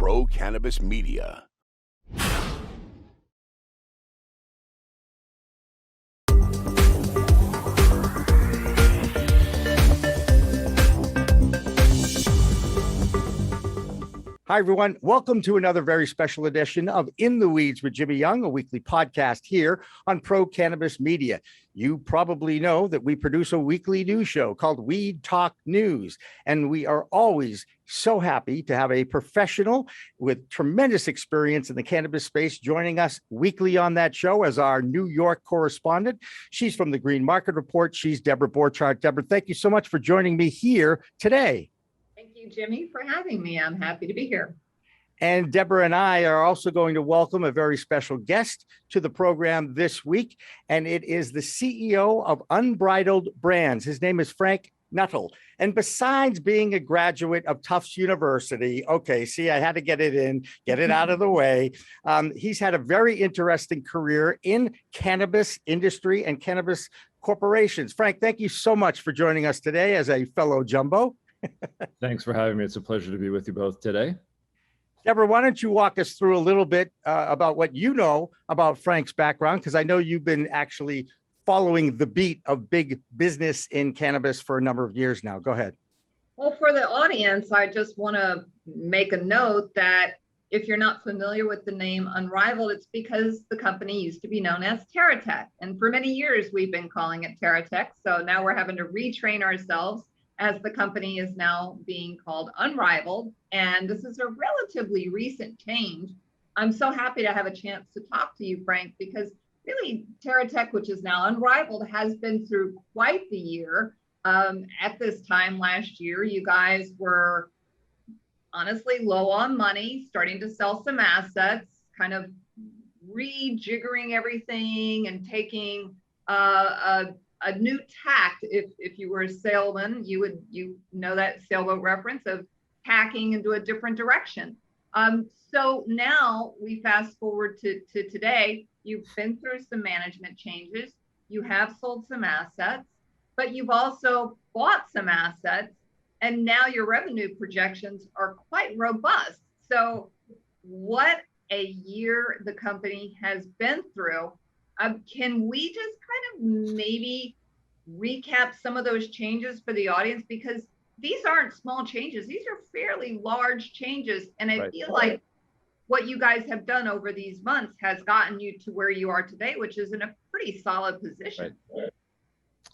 pro-cannabis media. Hi, everyone. Welcome to another very special edition of In the Weeds with Jimmy Young, a weekly podcast here on Pro Cannabis Media. You probably know that we produce a weekly news show called Weed Talk News, and we are always so happy to have a professional with tremendous experience in the cannabis space joining us weekly on that show as our New York correspondent. She's from the Green Market Report. She's Debra Borchardt. Debra, thank you so much for joining me here today. Thank you, Jimmy, for having me. I'm happy to be here. And Debra and I are also going to welcome a very special guest to the program this week, and it is the CEO of Unrivaled Brands. His name is Frank Knuettel. And besides being a graduate of Tufts University, okay, see, I had to get it out of the way. He's had a very interesting career in cannabis industry and cannabis corporations. Frank, thank you so much for joining us today as a fellow jumbo. Thanks for having me. It's a pleasure to be with you both today. Debra, why don't you walk us through a little bit about what you know about Frank's background? Because I know you've been actually following the beat of big business in cannabis for a number of years now. Go ahead. Well, for the audience, I just want to make a note that if you're not familiar with the name Unrivaled, it's because the company used to be known as Terra Tech. And for many years, we've been calling it Terra Tech. So now we're having to retrain ourselves as the company is now being called Unrivaled. And this is a relatively recent change. I'm so happy to have a chance to talk to you, Frank, because really Terra Tech, which is now Unrivaled, has been through quite the year. At this time last year, you guys were honestly low on money, starting to sell some assets, kind of rejiggering everything and taking a new tact. If you were a sailman, you know that sailboat reference of tacking into a different direction. So now we fast forward to today. You've been through some management changes. You have sold some assets, but you've also bought some assets, and now your revenue projections are quite robust. So what a year the company has been through. Can we just kind of maybe recap some of those changes for the audience? Because these aren't small changes. These are fairly large changes. And I feel like what you guys have done over these months has gotten you to where you are today, which is in a pretty solid position.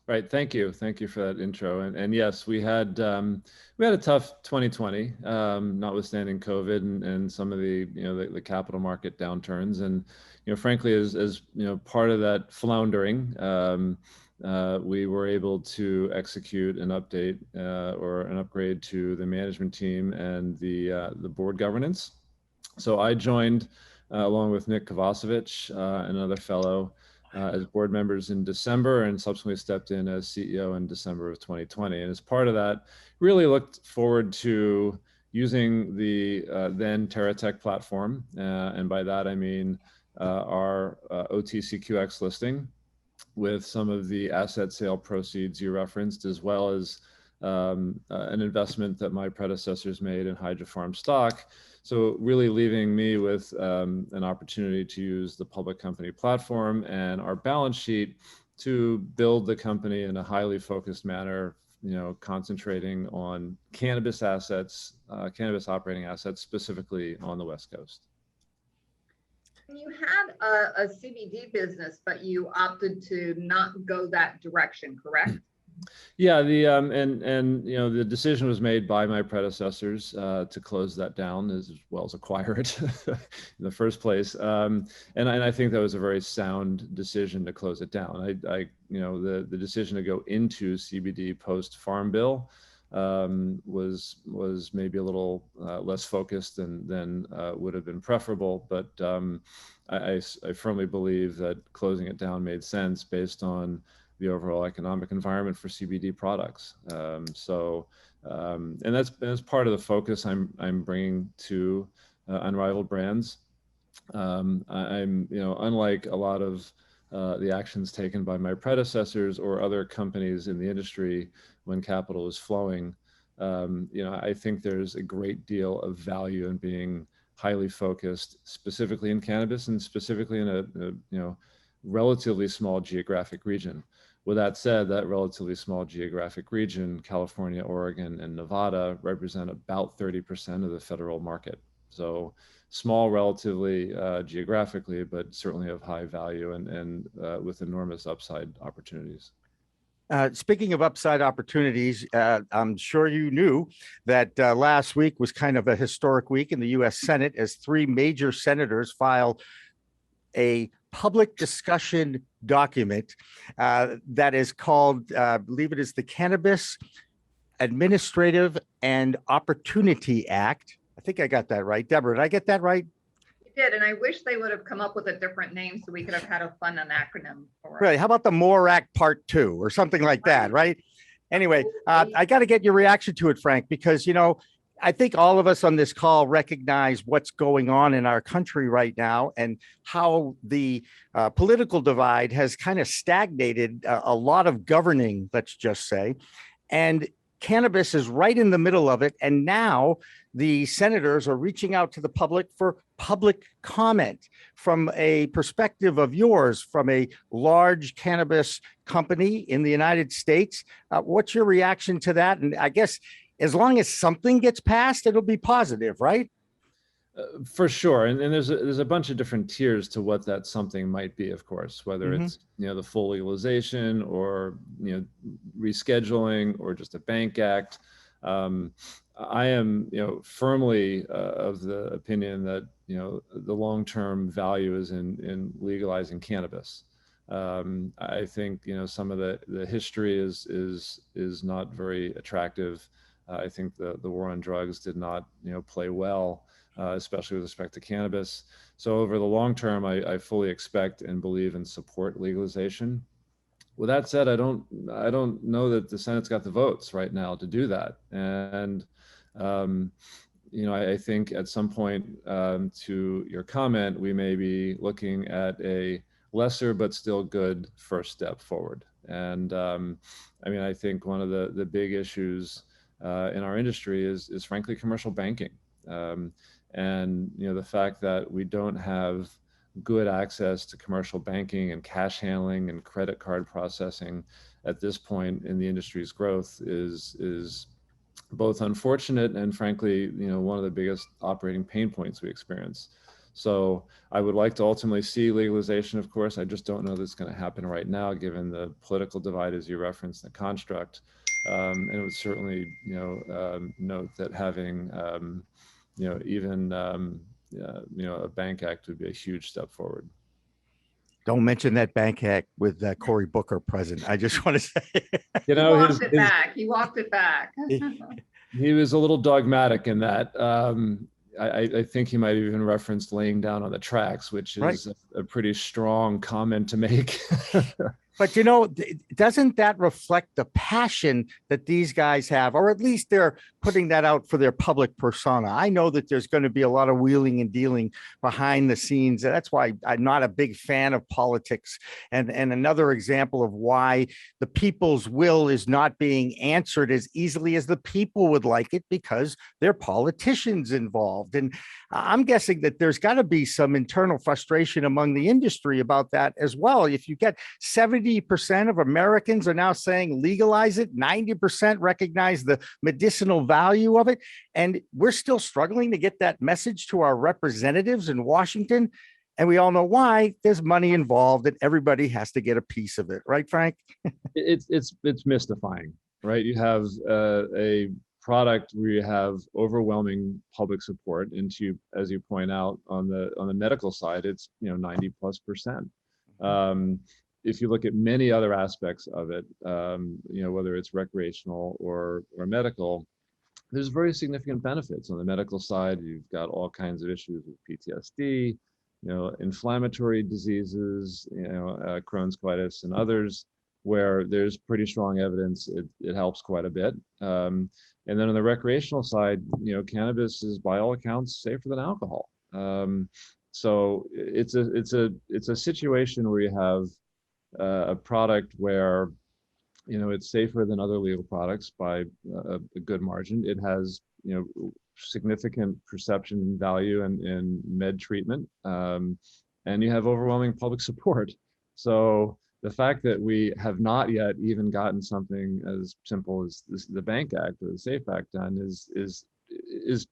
Right. Thank you. Thank you for that intro. And yes, we had a tough 2020, notwithstanding COVID and some of the capital market downturns. And frankly, as part of that floundering, we were able to execute an update or an upgrade to the management team and the board governance. So I joined along with Nick Kovacevic, another fellow, as board members in December, and subsequently stepped in as CEO in December of 2020. And as part of that, really looked forward to using the then Terra Tech platform. And by that, I mean our OTCQX listing with some of the asset sale proceeds you referenced, as well as an investment that my predecessors made in Hydrofarm stock. So really leaving me with an opportunity to use the public company platform and our balance sheet to build the company in a highly focused manner, concentrating on cannabis assets, cannabis operating assets, specifically on the West Coast. You had a CBD business, but you opted to not go that direction, correct? Yeah, the decision was made by my predecessors to close that down as well as acquire it in the first place, and I think that was a very sound decision to close it down. The decision to go into CBD post Farm Bill was maybe a little less focused than would have been preferable, but I firmly believe that closing it down made sense based on the overall economic environment for CBD products. And that's part of the focus I'm bringing to Unrivaled Brands. Unlike a lot of the actions taken by my predecessors or other companies in the industry when capital is flowing, I think there's a great deal of value in being highly focused specifically in cannabis and specifically in a relatively small geographic region. With that said, that relatively small geographic region, California, Oregon, and Nevada, represent about 30% of the federal market. So small relatively geographically, but certainly of high value and with enormous upside opportunities. Speaking of upside opportunities, I'm sure you knew that last week was kind of a historic week in the U.S. Senate as three major senators filed a public discussion document that is called, I believe it is the Cannabis Administrative and Opportunity Act. I think I got that right. Deborah, did I get that right? You did, and I wish they would have come up with a different name so we could have had a fun acronym for it. Really? How about the MORE Act Part 2 or something like that, right? Anyway, I got to get your reaction to it, Frank, because, I think all of us on this call recognize what's going on in our country right now and how the political divide has kind of stagnated a lot of governing, let's just say. And cannabis is right in the middle of it. And now the senators are reaching out to the public for public comment from a perspective of yours, from a large cannabis company in the United States. What's your reaction to that? And I guess as long as something gets passed, it'll be positive, right? For sure. And there's a bunch of different tiers to what that something might be, of course, whether it's, the full legalization or, rescheduling or just a bank act. I am, firmly of the opinion that, the long-term value is in legalizing cannabis. I think, some of the history is not very attractive. I think the war on drugs did not, play well, especially with respect to cannabis. So over the long term, I fully expect and believe and support legalization. With that said, I don't know that the Senate's got the votes right now to do that. And I think at some point, to your comment, we may be looking at a lesser but still good first step forward. And I think one of the big issues in our industry is frankly commercial banking, and the fact that we don't have good access to commercial banking and cash handling and credit card processing at this point in the industry's growth is both unfortunate and frankly one of the biggest operating pain points we experience. So I would like to ultimately see legalization, of course. I just don't know that's going to happen right now, given the political divide, as you referenced, the construct. And it would certainly, note that having, even, a bank act would be a huge step forward. Don't mention that bank act with Cory Booker present. I just want to say, He walked it back. He was a little dogmatic in that. I think he might have even referenced laying down on the tracks, which is right. a pretty strong comment to make. But, doesn't that reflect the passion that these guys have, or at least they're putting that out for their public persona? I know that there's going to be a lot of wheeling and dealing behind the scenes. That's why I'm not a big fan of politics. And another example of why the people's will is not being answered as easily as the people would like it, because there are politicians involved. And I'm guessing that there's got to be some internal frustration among the industry about that as well. If you get 70% of Americans are now saying legalize it, 90% recognize the medicinal value of it, and we're still struggling to get that message to our representatives in Washington. And we all know why. There's money involved and everybody has to get a piece of it. Right, Frank? It's mystifying, right? You have a product where you have overwhelming public support, and as you point out, on the medical side, it's 90+%. If you look at many other aspects of it, whether it's recreational or medical, there's very significant benefits. On the medical side, you've got all kinds of issues with PTSD, inflammatory diseases, Crohn's colitis and others, where there's pretty strong evidence it helps quite a bit. And then on the recreational side, cannabis is by all accounts safer than alcohol. So it's a situation where you have a product where it's safer than other legal products by a good margin. It has significant perception and value in med treatment, and you have overwhelming public support. So the fact that we have not yet even gotten something as simple as the Bank Act or the SAFE Act done is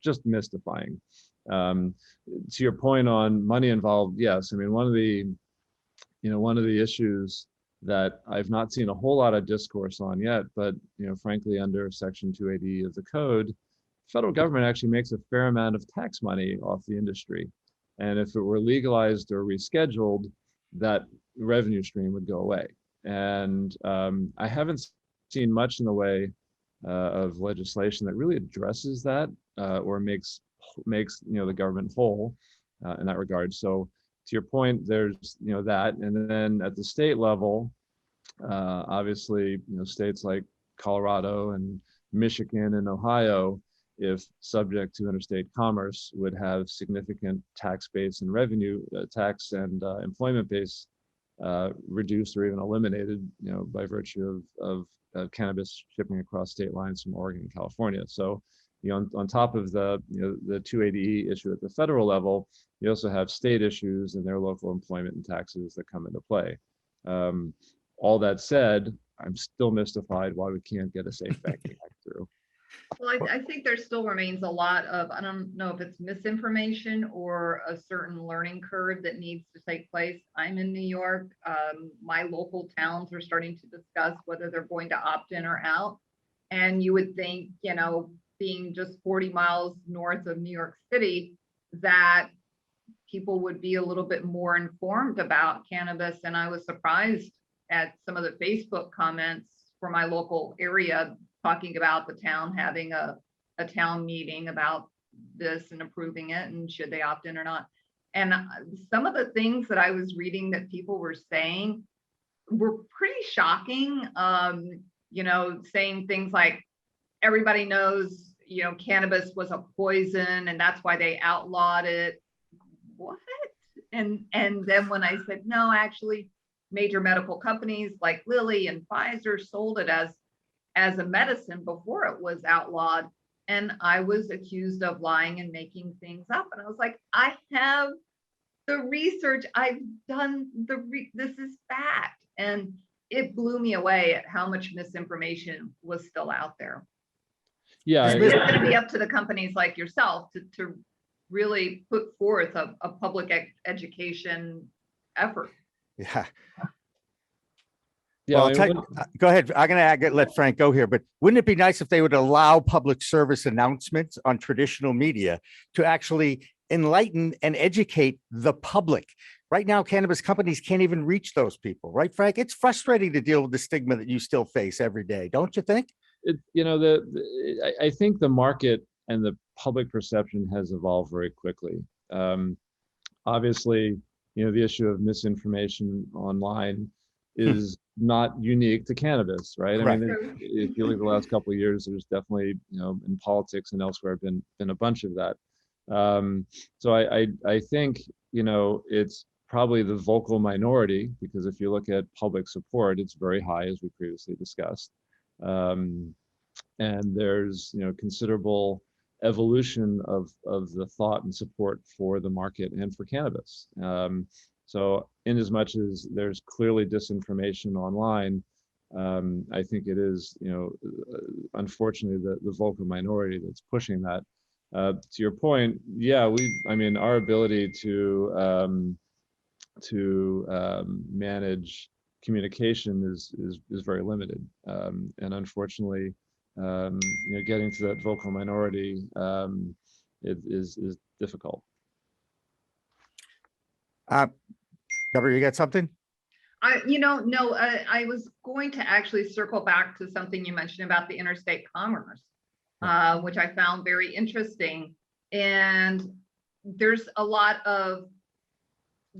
just mystifying. To your point on money involved, yes. I mean, one of the issues that I've not seen a whole lot of discourse on yet, but frankly, under Section 280 of the code, federal government actually makes a fair amount of tax money off the industry. And if it were legalized or rescheduled, that revenue stream would go away. And I haven't seen much in the way of legislation that really addresses that or makes the government whole in that regard. So to your point, there's that, and then at the state level, obviously states like Colorado and Michigan and Ohio, if subject to interstate commerce, would have significant tax base and revenue tax and employment base reduced or even eliminated, by virtue of cannabis shipping across state lines from Oregon and California. So, on top of the 280E issue at the federal level, you also have state issues and their local employment and taxes that come into play. All that said, I'm still mystified why we can't get a SAFE Banking Act through. Well, I think there still remains a lot of, I don't know if it's misinformation or a certain learning curve that needs to take place. I'm in New York. My local towns are starting to discuss whether they're going to opt in or out. And you would think, being just 40 miles north of New York City, that people would be a little bit more informed about cannabis. And I was surprised at some of the Facebook comments for my local area talking about the town having a town meeting about this and approving it and should they opt in or not. And some of the things that I was reading that people were saying were pretty shocking. Saying things like, everybody knows, cannabis was a poison and that's why they outlawed it. What? And then when I said, no, actually, major medical companies like Lilly and Pfizer sold it as a medicine before it was outlawed. And I was accused of lying and making things up. And I was like, I have the research. I've done this is fact. And it blew me away at how much misinformation was still out there. Yeah. It's going to be up to the companies like yourself to really put forth a public education effort. Yeah. Yeah, Well, go ahead. I'm going to let Frank go here, but wouldn't it be nice if they would allow public service announcements on traditional media to actually enlighten and educate the public? Right now, cannabis companies can't even reach those people, right, Frank? It's frustrating to deal with the stigma that you still face every day, don't you think? I think the market and the public perception has evolved very quickly. Obviously, the issue of misinformation online is not unique to cannabis, right? Correct. I mean, if you look at the last couple of years, there's definitely, in politics and elsewhere, been a bunch of that. So I think, it's probably the vocal minority, because if you look at public support, it's very high, as we previously discussed. And there's, considerable evolution of the thought and support for the market and for cannabis. So in as much as there's clearly disinformation online, I think it is, unfortunately, the vocal minority that's pushing that. To your point, yeah, our ability to manage communication is very limited, and unfortunately, getting to that vocal minority is difficult. Debra, you got something? I was going to actually circle back to something you mentioned about the interstate commerce, which I found very interesting. And there's a lot of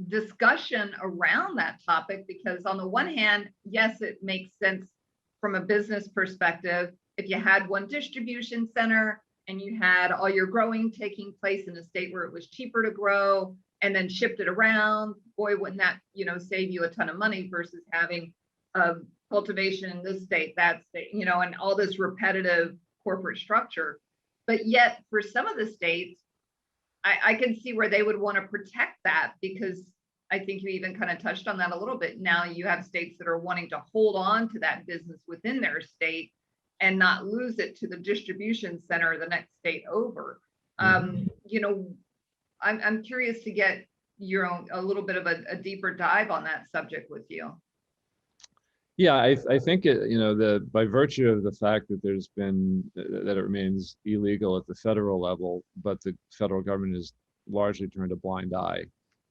discussion around that topic because on the one hand, yes, it makes sense from a business perspective. If you had one distribution center and you had all your growing taking place in a state where it was cheaper to grow and then shipped it around, boy, wouldn't that, save you a ton of money versus having cultivation in this state, that state, and all this repetitive corporate structure. But yet for some of the states, I can see where they would want to protect that, because I think you even kind of touched on that a little bit. Now you have states that are wanting to hold on to that business within their state and not lose it to the distribution center the next state over. You know, I'm curious to get your own, a little bit of a deeper dive on that subject with you. Yeah, I think it, you know, by virtue of the fact that that it remains illegal at the federal level, but the federal government has largely turned a blind eye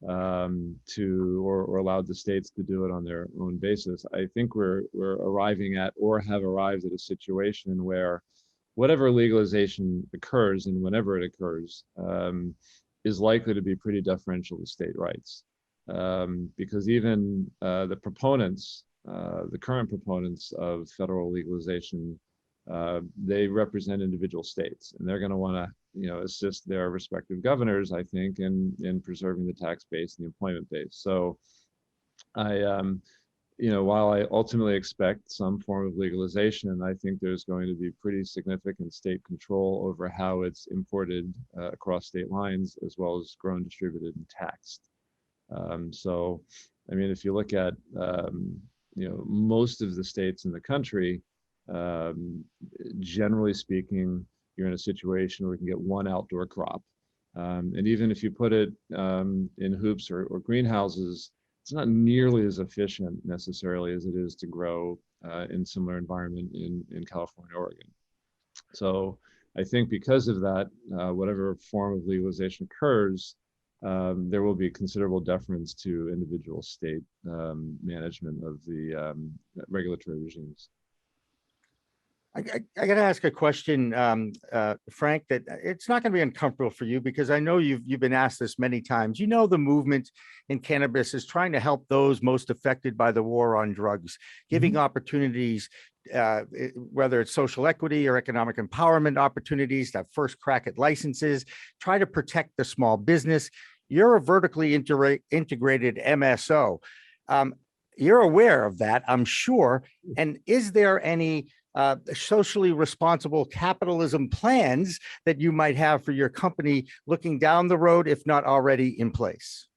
or allowed the states to do it on their own basis. I think we're arriving at, or have arrived at, a situation where whatever legalization occurs and whenever it occurs is likely to be pretty deferential to state rights, because even the current proponents of federal legalization, they represent individual states, and they're going to want to, you know, assist their respective governors, I think, in preserving the tax base and the employment base. So you know, while I ultimately expect some form of legalization, I think there's going to be pretty significant state control over how it's imported across state lines, as well as grown, distributed, and taxed. So, I mean, if you look at, you know, most of the states in the country, generally speaking, you're in a situation where you can get one outdoor crop. And even if you put it in hoops or greenhouses, it's not nearly as efficient necessarily as it is to grow in similar environment in California, Oregon. So I think because of that, whatever form of legalization occurs, there will be considerable deference to individual state management of the regulatory regimes. I got to ask a question, Frank, that it's not going to be uncomfortable for you, because I know you've been asked this many times. You know, the movement in cannabis is trying to help those most affected by the war on drugs, giving opportunities, whether it's social equity or economic empowerment opportunities, that first crack at licenses, try to protect the small business. You're a vertically integrated MSO. You're aware of that, I'm sure. And is there any socially responsible capitalism plans that you might have for your company looking down the road, if not already in place?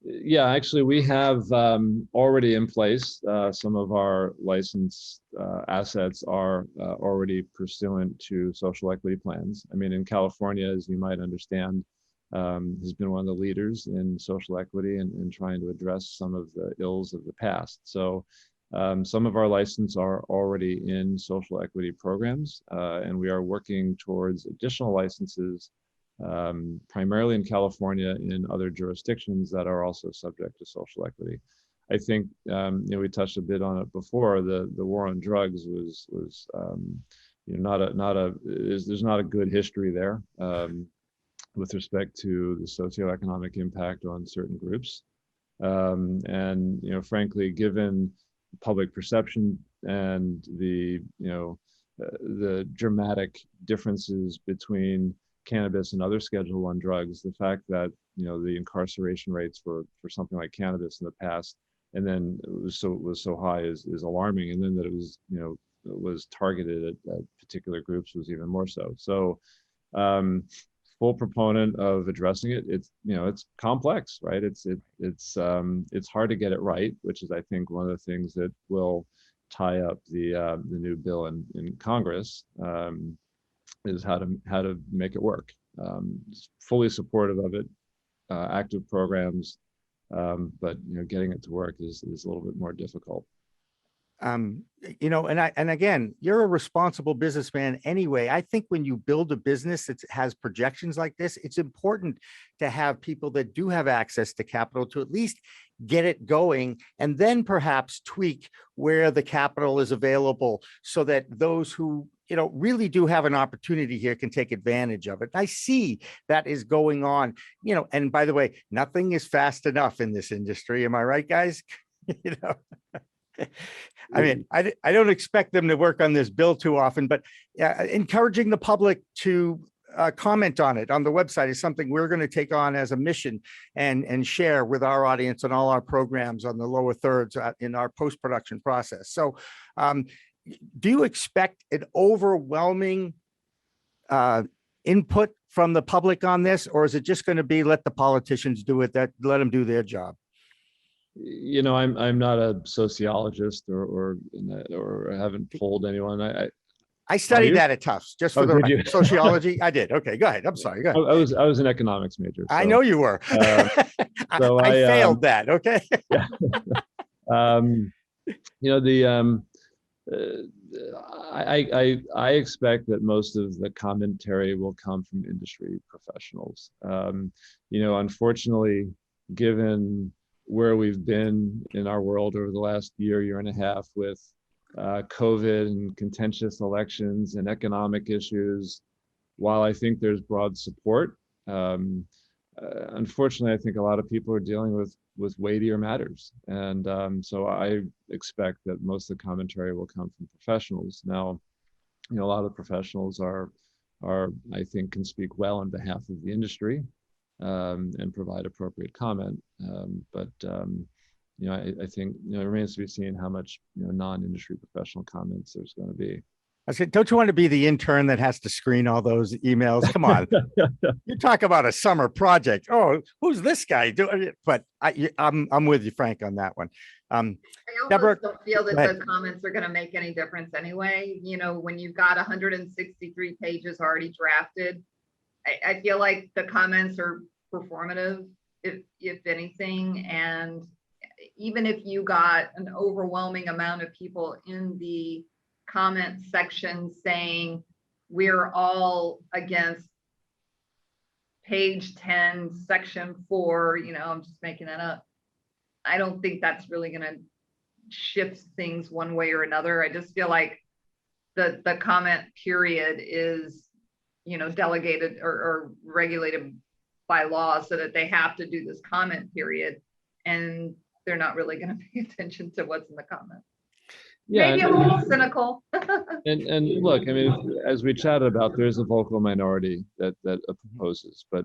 Yeah, actually, we have already in place. Some of our licensed assets are already pursuant to social equity plans. I mean, in California, as you might understand, has been one of the leaders in social equity and trying to address some of the ills of the past. So some of our licenses are already in social equity programs, and we are working towards additional licenses, primarily in California and in other jurisdictions that are also subject to social equity. I think, you know, we touched a bit on it before. The war on drugs was you know, there's not a good history there with respect to the socioeconomic impact on certain groups, and you know, frankly, given public perception and the, you know, the dramatic differences between cannabis and other Schedule I drugs, the fact that, you know, the incarceration rates for something like cannabis in the past, and then it was so high is alarming, and then that it was, you know, it was targeted at particular groups was even more so. So full proponent of addressing it. It's, you know, it's complex, right? It's hard to get it right, which is, I think, one of the things that will tie up the new bill in Congress, is how to make it work. Fully supportive of it, active programs, but you know, getting it to work is a little bit more difficult. You know, and again, you're a responsible businessman anyway. I think when you build a business that has projections like this, it's important to have people that do have access to capital to at least get it going, and then perhaps tweak where the capital is available so that those who, you know, really do have an opportunity here can take advantage of it. I see that is going on, you know, and by the way, nothing is fast enough in this industry. Am I right, guys? You know, I mean, I don't expect them to work on this bill too often, but encouraging the public to comment on it on the website is something we're going to take on as a mission and share with our audience on all our programs on the lower thirds in our post-production process. So do you expect an overwhelming input from the public on this, or is it just going to be let the politicians do it, that let them do their job? You know, I'm not a sociologist or haven't polled anyone. I studied that at Tufts, just for the did you? Sociology. I did. Okay, go ahead. I'm sorry. Go ahead. I was an economics major. So, I know you were. So I failed that. Okay. Yeah. You know, I expect that most of the commentary will come from industry professionals. You know, unfortunately, given where we've been in our world over the last year and a half with COVID and contentious elections and economic issues, while I think there's broad support, unfortunately, I think a lot of people are dealing with weightier matters. And so I expect that most of the commentary will come from professionals. Now, you know, a lot of professionals are I think can speak well on behalf of the industry and provide appropriate comment. You know, I think, you know, it remains to be seen how much, you know, non-industry professional comments there's going to be. I said, don't you want to be the intern that has to screen all those emails? Come on. You talk about a summer project. Oh, who's this guy doing it? But I'm with you, Frank, on that one. I almost Deborah, don't feel that the comments are going to make any difference anyway. You know, when you've got 163 pages already drafted, I feel like the comments are performative, if anything. And even if you got an overwhelming amount of people in the comment section saying we're all against page 10, section 4, you know, I'm just making that up. I don't think that's really going to shift things one way or another. I just feel like the comment period is, you know, delegated or regulated by law so that they have to do this comment period, and they're not really going to pay attention to what's in the comments. Yeah, maybe a little cynical. and look, I mean, as we chatted about, there's a vocal minority that opposes, but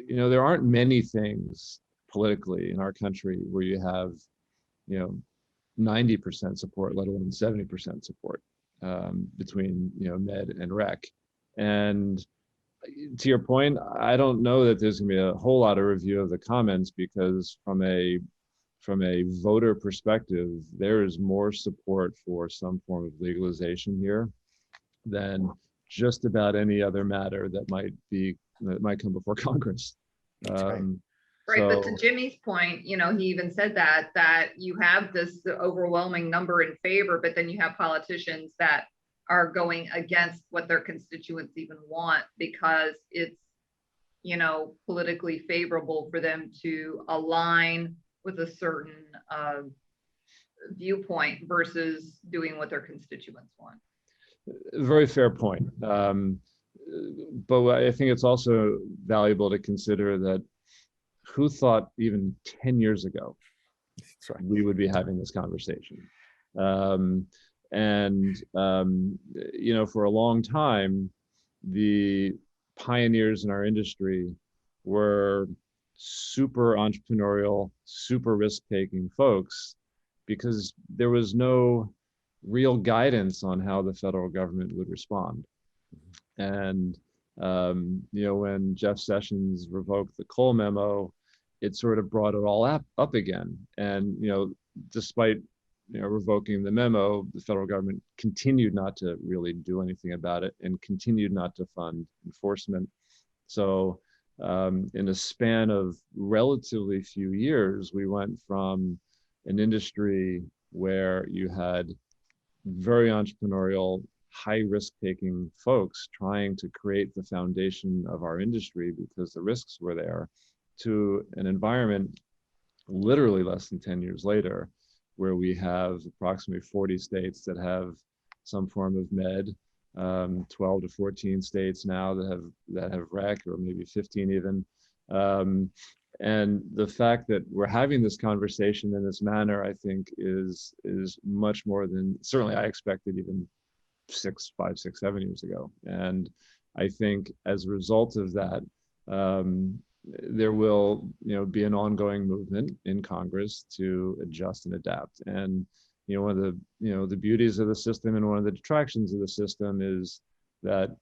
you know, there aren't many things politically in our country where you have, you know, 90% support, let alone 70% support between, you know, med and rec. And to your point, I don't know that there's going to be a whole lot of review of the comments, because from a voter perspective, there is more support for some form of legalization here than just about any other matter that might come before Congress. Right, but to Jimmy's point, you know, he even said that you have this overwhelming number in favor, but then you have politicians that are going against what their constituents even want because it's, you know, politically favorable for them to align with a certain viewpoint versus doing what their constituents want. Very fair point. But I think it's also valuable to consider that who thought even 10 years ago we would be having this conversation? You know, for a long time, the pioneers in our industry were super entrepreneurial, super risk-taking folks, because there was no real guidance on how the federal government would respond. And you know, when Jeff Sessions revoked the Cole memo, it sort of brought it all up again. And you know, despite, you know, revoking the memo, the federal government continued not to really do anything about it and continued not to fund enforcement. So in a span of relatively few years, we went from an industry where you had very entrepreneurial, high risk-taking folks trying to create the foundation of our industry because the risks were there, to an environment literally less than 10 years later, where we have approximately 40 states that have some form of med, 12 to 14 states now that have rec, or maybe 15 even. And the fact that we're having this conversation in this manner, I think is much more than certainly I expected even 5, 6, 7 years ago. And I think as a result of that, there will, you know, be an ongoing movement in Congress to adjust and adapt. And you know, one of the, you know, the beauties of the system and one of the detractions of the system is that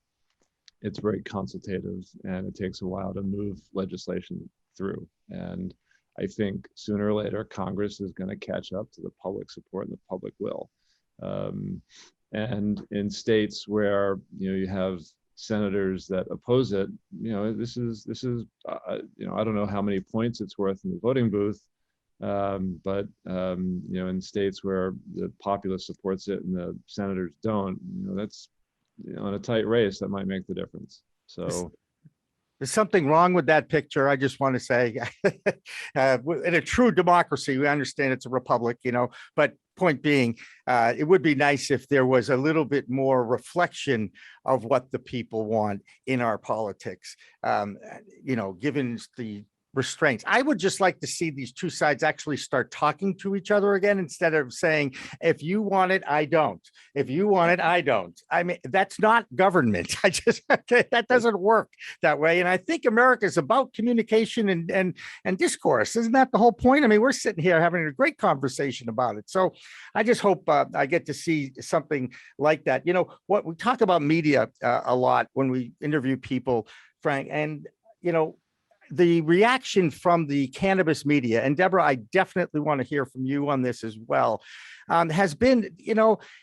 it's very consultative, and it takes a while to move legislation through. And I think sooner or later, Congress is going to catch up to the public support and the public will. And in states where you have senators that oppose it, this is I don't know how many points it's worth in the voting booth, but in states where the populace supports it and the senators don't, that's in a tight race that might make the difference. So. There's something wrong with that picture. I just want to say, in a true democracy, we understand it's a republic, but point being, it would be nice if there was a little bit more reflection of what the people want in our politics, given the restraints. I would just like to see these two sides actually start talking to each other again, instead of saying, if you want it, I don't. If you want it, I don't. I mean, that's not government. That doesn't work that way. And I think America is about communication and discourse. Isn't that the whole point? I mean, we're sitting here having a great conversation about it. So I just hope I get to see something like that. What we talk about media a lot when we interview people, Frank, and, the reaction from the cannabis media, and Debra, I definitely want to hear from you on this as well, has been,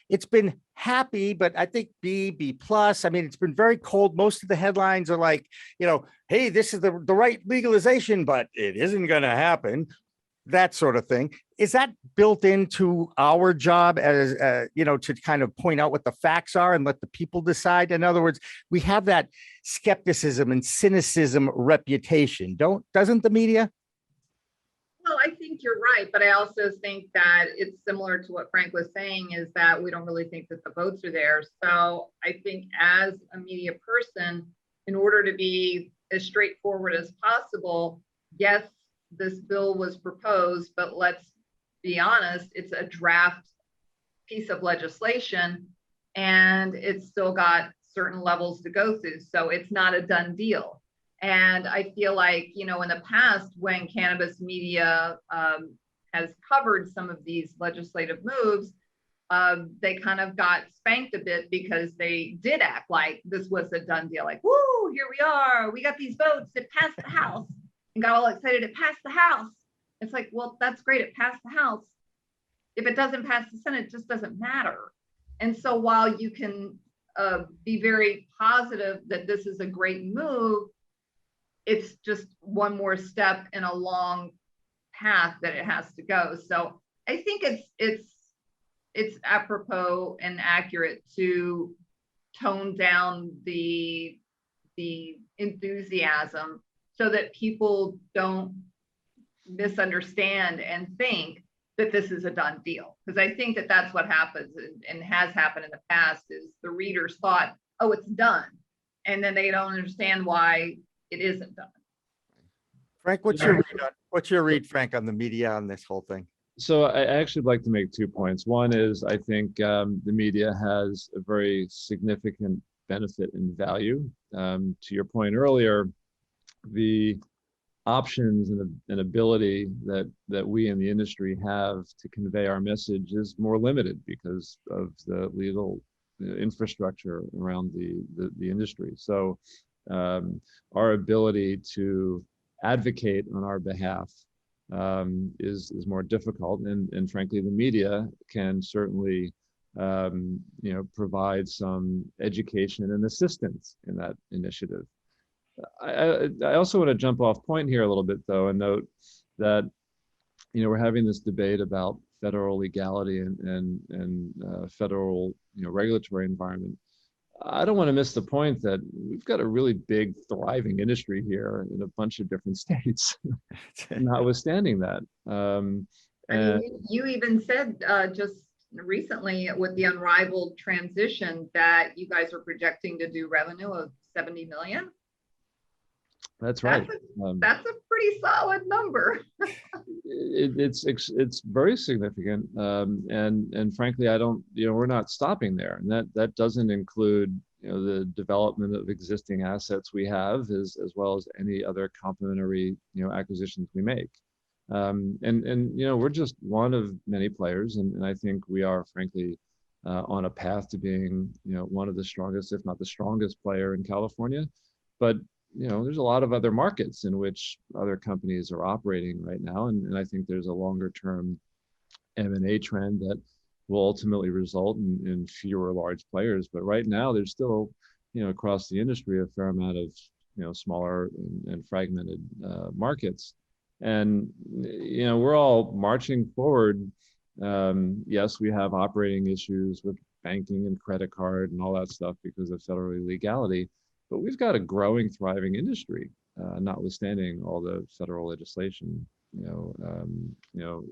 it's been happy, but I think B plus. I mean, it's been very cold. Most of the headlines are like, hey, this is the right legalization, but it isn't going to happen. That sort of thing. Is that built into our job as, to kind of point out what the facts are and let the people decide? In other words, we have that skepticism and cynicism reputation, doesn't the media? Well, I think you're right, but I also think that it's similar to what Frank was saying, is that we don't really think that the votes are there. So I think as a media person, in order to be as straightforward as possible, yes, this bill was proposed, but let's be honest, it's a draft piece of legislation and it's still got certain levels to go through. So it's not a done deal. And I feel like, in the past, when cannabis media has covered some of these legislative moves, they kind of got spanked a bit because they did act like this was a done deal. Like, woo, here we are. We got these votes. It passed the House. And got all excited, it passed the House. It's like, well, that's great, it passed the House. If it doesn't pass the Senate, it just doesn't matter. And so while you can be very positive that this is a great move, it's just one more step in a long path that it has to go. So I think it's apropos and accurate to tone down the enthusiasm, so that people don't misunderstand and think that this is a done deal. Because I think that that's what happens and has happened in the past, is the readers thought, oh, it's done. And then they don't understand why it isn't done. Frank, what's your read, Frank, on the media on this whole thing? So I actually like to make 2 points. One is, I think the media has a very significant benefit and value. To your point earlier, the options and ability that we in the industry have to convey our message is more limited because of the legal infrastructure around the industry. So our ability to advocate on our behalf is more difficult, and frankly, the media can certainly provide some education and assistance in that initiative. I also want to jump off point here a little bit, though, and note that we're having this debate about federal legality and federal regulatory environment. I don't want to miss the point that we've got a really big, thriving industry here in a bunch of different states. Notwithstanding that, you even said just recently with the Unrivaled transition that you guys are projecting to do revenue of 70 million. That's right. That's a pretty solid number. It's very significant, and frankly, we're not stopping there, and that doesn't include the development of existing assets we have, as well as any other complementary acquisitions we make, and we're just one of many players, and I think we are frankly on a path to being, one of the strongest, if not the strongest player in California. But, there's a lot of other markets in which other companies are operating right now. And I think there's a longer term M&A trend that will ultimately result in fewer large players. But right now there's still, across the industry, a fair amount of, smaller and fragmented markets. And, we're all marching forward. Yes, we have operating issues with banking and credit card and all that stuff because of federal illegality, but we've got a growing, thriving industry, notwithstanding all the federal legislation,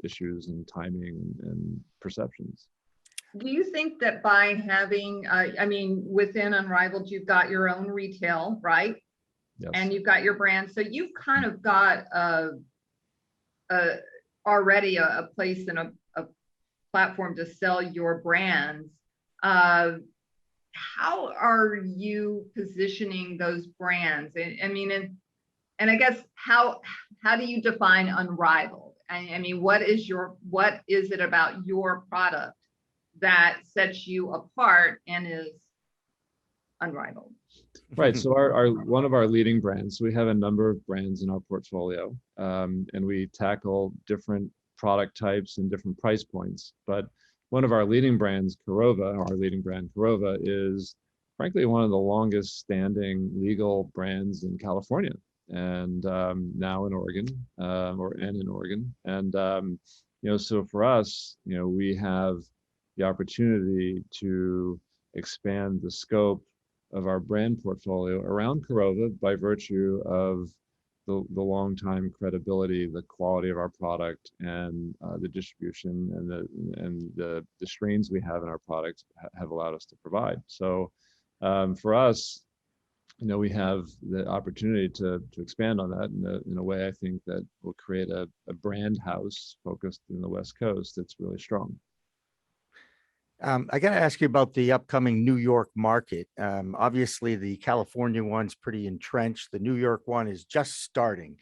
issues and timing and perceptions. Do you think that by having, within Unrivaled, you've got your own retail, right? Yes. And you've got your brand. So you've kind of got already a place and a platform to sell your brands. How are you positioning those brands? And I guess how do you define Unrivaled? What is it about your product that sets you apart and is unrivaled? Right. So our one of our leading brands, we have a number of brands in our portfolio, and we tackle different product types and different price points. But one of our leading brands, our leading brand Corova, is frankly one of the longest standing legal brands in California, and now in Oregon, in Oregon. And so for us, we have the opportunity to expand the scope of our brand portfolio around Corova by virtue of the long-time credibility, the quality of our product, and the distribution and the strains we have in our products have allowed us to provide. So for us, we have the opportunity to expand on that in a way I think that will create a brand house focused in the West Coast that's really strong. I got to ask you about the upcoming New York market. Obviously, the California one's pretty entrenched. The New York one is just starting.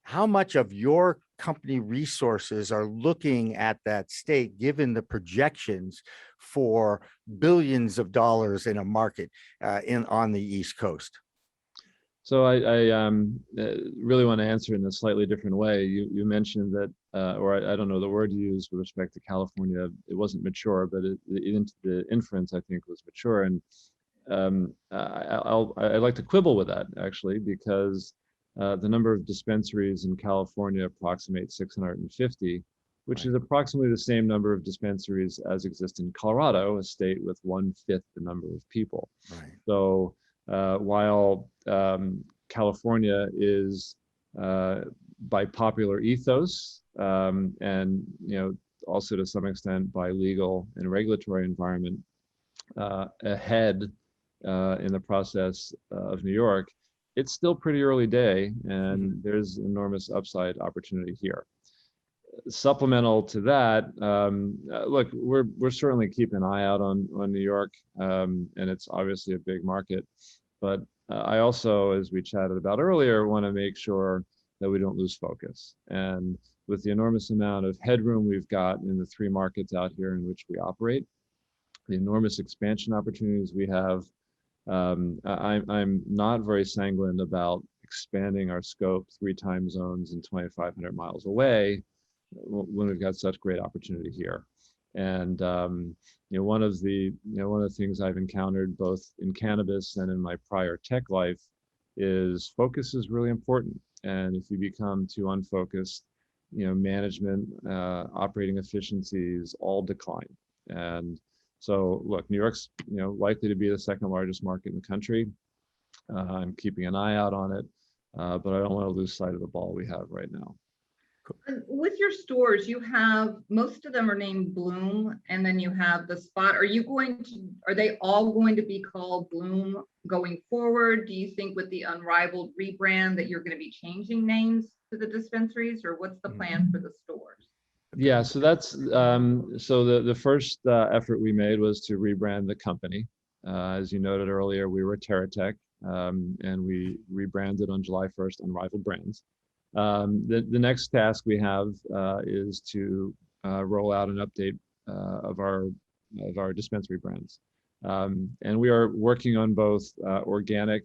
How much of your company resources are looking at that state, given the projections for billions of dollars in a market on the East Coast? So I really want to answer in a slightly different way. You mentioned that, or I don't know the word you used with respect to California. It wasn't mature, but the inference I think was mature. And I'd like to quibble with that actually, because the number of dispensaries in California approximates 650, which is approximately the same number of dispensaries as exist in Colorado, a state with 1/5 the number of people. Right. So while California is by popular ethos and also to some extent by legal and regulatory environment ahead in the process of New York, it's still pretty early day, and there's enormous upside opportunity here. Supplemental to that, look, we're certainly keeping an eye out on New York, and it's obviously a big market. But I also, as we chatted about earlier, want to make sure that we don't lose focus. And with the enormous amount of headroom we've got in the 3 markets out here in which we operate, the enormous expansion opportunities we have, I'm not very sanguine about expanding our scope 3 time zones and 2,500 miles away when we've got such great opportunity here. And one of the things I've encountered both in cannabis and in my prior tech life is focus is really important. And if you become too unfocused, management, operating efficiencies all decline. And so look, New York's likely to be the 2nd largest market in the country. I'm keeping an eye out on it, but I don't want to lose sight of the ball we have right now. With your stores, you have, most of them are named Bloom, and then you have the Spot. Are they all going to be called Bloom going forward? Do you think with the Unrivaled rebrand that you're going to be changing names to the dispensaries, or what's the plan for the stores? Yeah, so that's so the first effort we made was to rebrand the company. As you noted earlier, we were Terra Tech, and we rebranded on July 1st Unrivaled Brands. The next task we have is to roll out an update of our dispensary brands. And we are working on both organic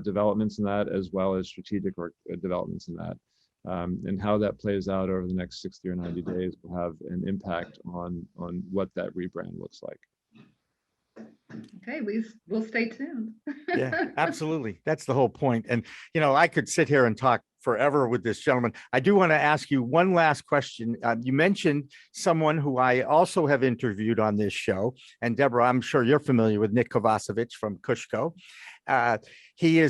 developments in that as well as strategic developments in that. And how that plays out over the next 60 or 90 days will have an impact on what that rebrand looks like. Okay, we'll stay tuned. Yeah, absolutely. That's the whole point. And, I could sit here and talk forever with this gentleman. I do want to ask you one last question. You mentioned someone who I also have interviewed on this show. And Debra, I'm sure you're familiar with Nick Kovacevic from Kushko. He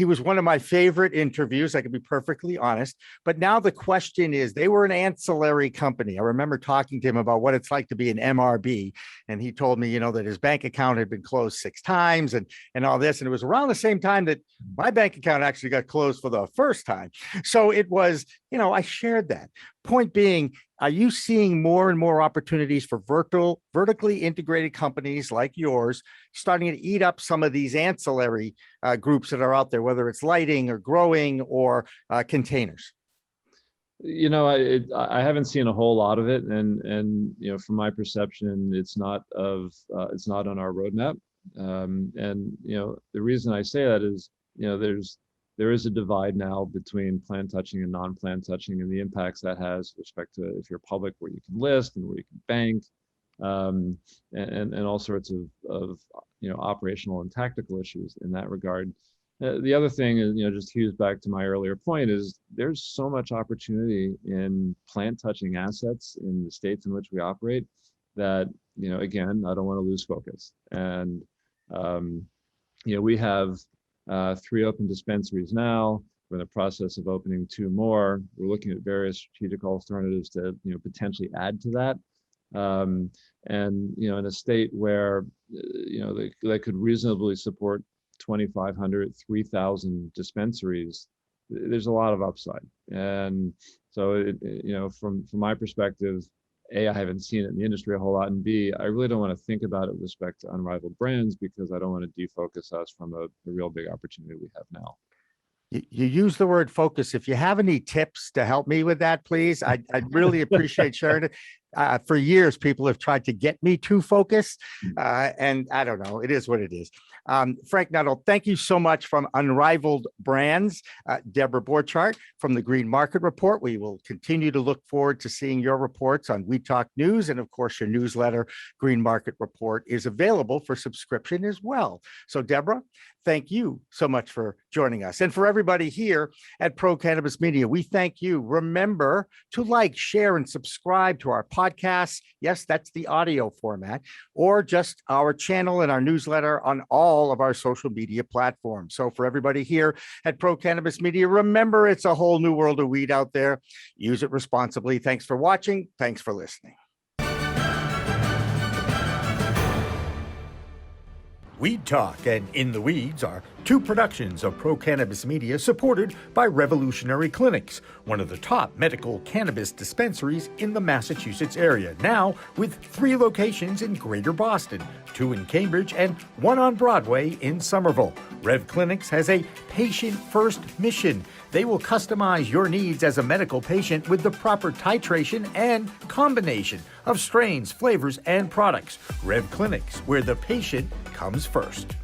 was one of my favorite interviews. I can be perfectly honest. But now the question is, they were an ancillary company. I remember talking to him about what it's like to be an MRB. And he told me, that his bank account had been closed 6 times and all this. And it was around the same time that my bank account actually got closed for the first time. So it was, I shared that. Point being, are you seeing more and more opportunities for vertically integrated companies like yours starting to eat up some of these ancillary groups that are out there, whether it's lighting or growing or containers? I haven't seen a whole lot of it, and from my perception, it's not on our roadmap. And the reason I say that is, there is a divide now between plant touching and non-plant touching, and the impacts that has with respect to if you're public, where you can list and where you can bank, and all sorts of operational and tactical issues in that regard. The other thing is, just to use back to my earlier point, is there's so much opportunity in plant touching assets in the states in which we operate that, again, I don't want to lose focus. And we have 3 open dispensaries now. We're in the process of opening 2 more. We're looking at various strategic alternatives to potentially add to that. And in a state where they could reasonably support 2,500, 3,000 dispensaries, there's a lot of upside. And so from my perspective, A, I haven't seen it in the industry a whole lot, and B, I really don't want to think about it with respect to Unrivaled Brands, because I don't want to defocus us from the real big opportunity we have now. You use the word focus. If you have any tips to help me with that, please, I'd really appreciate sharing it. For years, people have tried to get me to focus, and I don't know. It is what it is. Frank Knuettel, thank you so much from Unrivaled Brands. Debra Borchardt from the Green Market Report. We will continue to look forward to seeing your reports on We Talk News, and of course, your newsletter, Green Market Report, is available for subscription as well. So, Debra, thank you so much for joining us. And for everybody here at Pro Cannabis Media, we thank you. Remember to like, share, and subscribe to our podcasts. Yes, that's the audio format, or just our channel and our newsletter on all of our social media platforms. So for everybody here at Pro Cannabis Media, remember, it's a whole new world of weed out there. Use it responsibly. Thanks for watching. Thanks for listening. Weed Talk and In the Weeds are 2 productions of Pro Cannabis Media, supported by Revolutionary Clinics, one of the top medical cannabis dispensaries in the Massachusetts area, now with 3 locations in Greater Boston, 2 in Cambridge, and 1 on Broadway in Somerville. Rev Clinics has a patient-first mission. They will customize your needs as a medical patient with the proper titration and combination of strains, flavors, and products. Rev Clinics, where the patient comes first.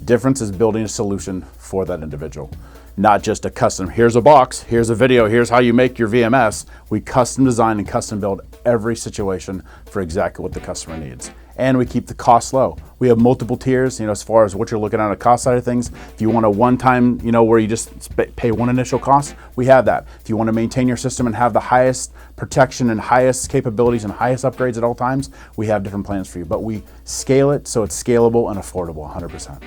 Difference is building a solution for that individual, not just a custom, here's a box, here's a video, here's how you make your VMS. We custom design and custom build every situation for exactly what the customer needs. And we keep the costs low. We have multiple tiers, as far as what you're looking at on the cost side of things. If you want a one-time, where you just pay one initial cost, we have that. If you want to maintain your system and have the highest protection and highest capabilities and highest upgrades at all times, we have different plans for you. But we scale it so it's scalable and affordable 100%.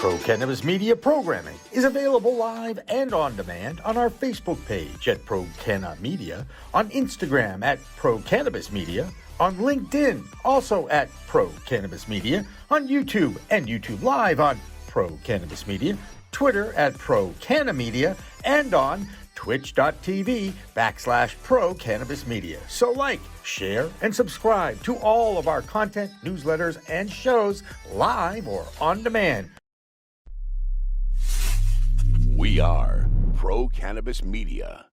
Pro Cannabis Media programming is available live and on demand on our Facebook page at Pro Canna Media, on Instagram at Pro Cannabis Media, on LinkedIn also at Pro Cannabis Media, on YouTube and YouTube Live on Pro Cannabis Media, Twitter at Pro Canna Media, and on twitch.tv/Pro Cannabis Media. So like, share, and subscribe to all of our content, newsletters, and shows live or on demand. We are Pro Cannabis Media.